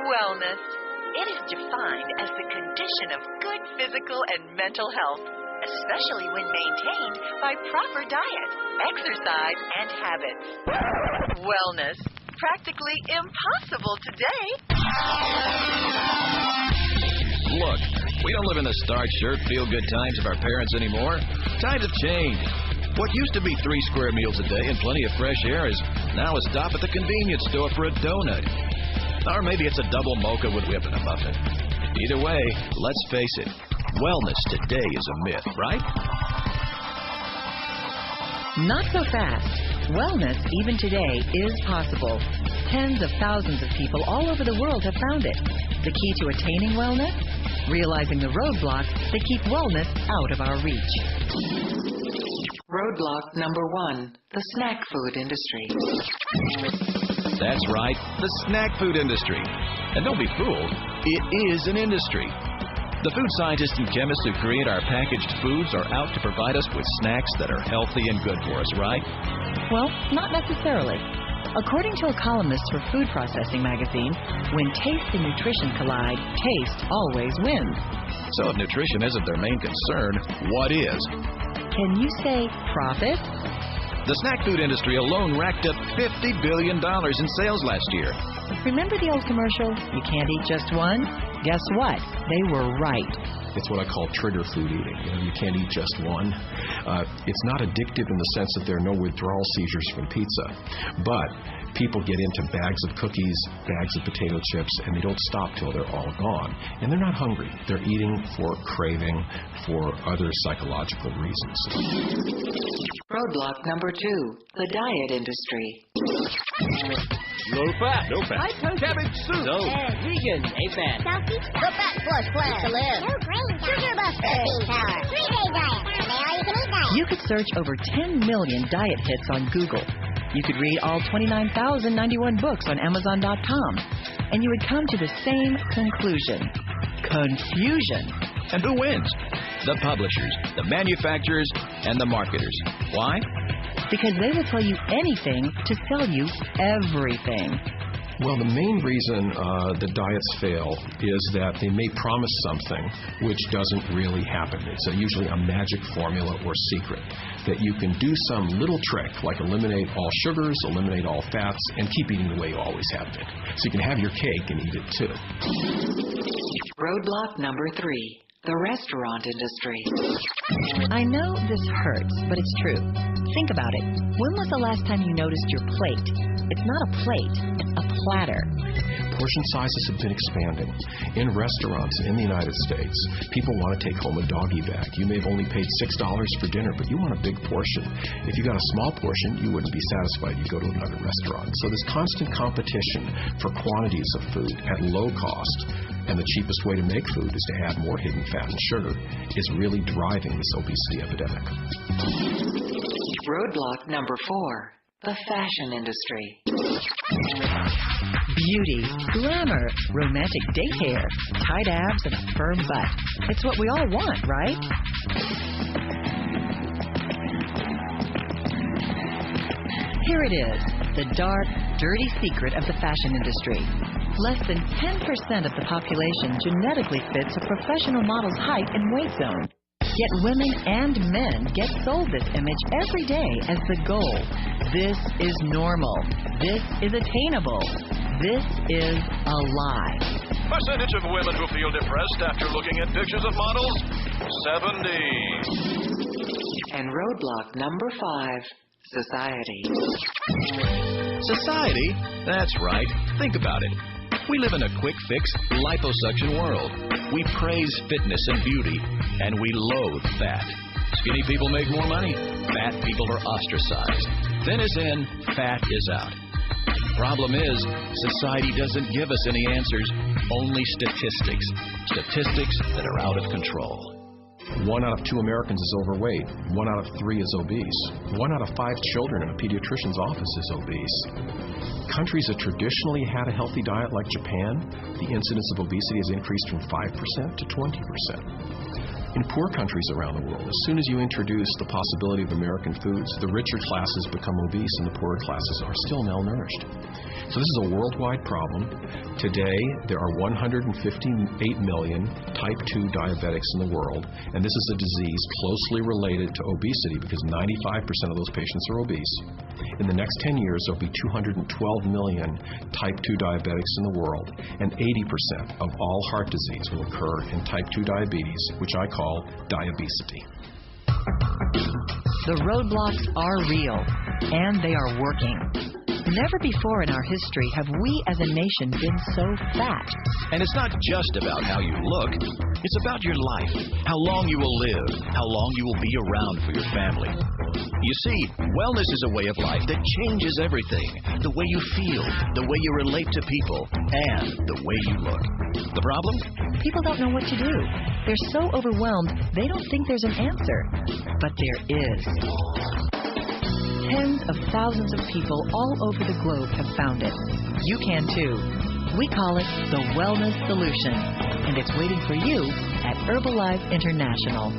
Wellness. It is defined as the condition of good physical and mental health, especially when maintained by proper diet, exercise, and habits. Wellness. Practically impossible today. Look, we don't live in the starch shirt, feel-good times of our parents anymore. Times have changed. What used to be 3 square meals a day and plenty of fresh air is now a stop at the convenience store for a donut. Or maybe it's a double mocha with whip and a muffin. Either way, let's face it, wellness today is a myth, right? Not so fast. Wellness, even today, is possible. Tens of thousands of people all over the world have found it. The key to attaining wellness? Realizing the roadblocks that keep wellness out of our reach. Roadblock number 1, the snack food industry. That's right, the snack food industry. And don't be fooled, it is an industry. The food scientists and chemists who create our packaged foods are out to provide us with snacks that are healthy and good for us, right? Well, not necessarily. According to a columnist for Food Processing magazine, when taste and nutrition collide, taste always wins. So if nutrition isn't their main concern, what is? Can you say profit? The snack food industry alone racked up $50 billion in sales last year. Remember the old commercial, you can't eat just one? Guess what? They were right. It's what I call trigger food eating. You can't eat just one. It's not addictive in the sense that there are no withdrawal seizures from pizza. But people get into bags of cookies, bags of potato chips, and they don't stop till they're all gone. And they're not hungry. They're eating for craving, for other psychological reasons. Roadblock number 2, the diet industry. Low fat. No fat. Cabbage soup. No. Vegan. A-fat. Healthy. Low fat. Flush plan. To live. No grain diet. Sugar buster. Bean power. 3-day diet. And they all you can eat diet. You could search over 10 million diet hits on Google. You could read all 29,091 books on Amazon.com. And you would come to the same conclusion. Confusion. And who wins? The publishers, the manufacturers, and the marketers. Why? Because they will tell you anything to sell you everything. Well, the main reason the diets fail is that they may promise something which doesn't really happen. It's usually a magic formula or secret that you can do some little trick like eliminate all sugars, eliminate all fats, and keep eating the way you always have been. So you can have your cake and eat it too. Roadblock number 3, the restaurant industry. I know this hurts, but it's true. Think about it. When was the last time you noticed your plate? It's not a plate, a platter. Portion sizes have been expanding. In restaurants in the United States, people want to take home a doggy bag. You may have only paid $6 for dinner, but you want a big portion. If you got a small portion, you wouldn't be satisfied. You go to another restaurant. So there's constant competition for quantities of food at low cost. And the cheapest way to make food is to add more hidden fat and sugar, is really driving this obesity epidemic. Roadblock number 4, the fashion industry. Beauty, glamour, romantic date hair, tight abs, and a firm butt. It's what we all want, right? Here it is, the dark, dirty secret of the fashion industry. Less than 10% of the population genetically fits a professional model's height and weight zone. Yet women and men get sold this image every day as the goal. This is normal. This is attainable. This is a lie. Percentage of women who feel depressed after looking at pictures of models? 70. And roadblock number 5, society. Society? That's right. Think about it. We live in a quick-fix, liposuction world. We praise fitness and beauty, and we loathe fat. Skinny people make more money. Fat people are ostracized. Thin is in, fat is out. Problem is, society doesn't give us any answers, only statistics. Statistics that are out of control. 1 out of 2 Americans is overweight. 1 out of 3 is obese. 1 out of 5 children in a pediatrician's office is obese. Countries that traditionally had a healthy diet like Japan, the incidence of obesity has increased from 5% to 20%. In poor countries around the world, as soon as you introduce the possibility of American foods, the richer classes become obese and the poorer classes are still malnourished. So this is a worldwide problem. Today, there are 158 million type 2 diabetics in the world, and this is a disease closely related to obesity because 95% of those patients are obese. In the next 10 years, there will be 212 million type 2 diabetics in the world, and 80% of all heart disease will occur in type 2 diabetes, which I call diabesity. The roadblocks are real, and they are working. Never before in our history have we as a nation been so fat. And it's not just about how you look. It's about your life, how long you will live, how long you will be around for your family. You see, wellness is a way of life that changes everything. The way you feel, the way you relate to people, and the way you look. The problem? People don't know what to do. They're so overwhelmed, they don't think there's an answer. But there is. Tens of thousands of people all over the globe have found it. You can too. We call it the Wellness Solution, and it's waiting for you at Herbalife International.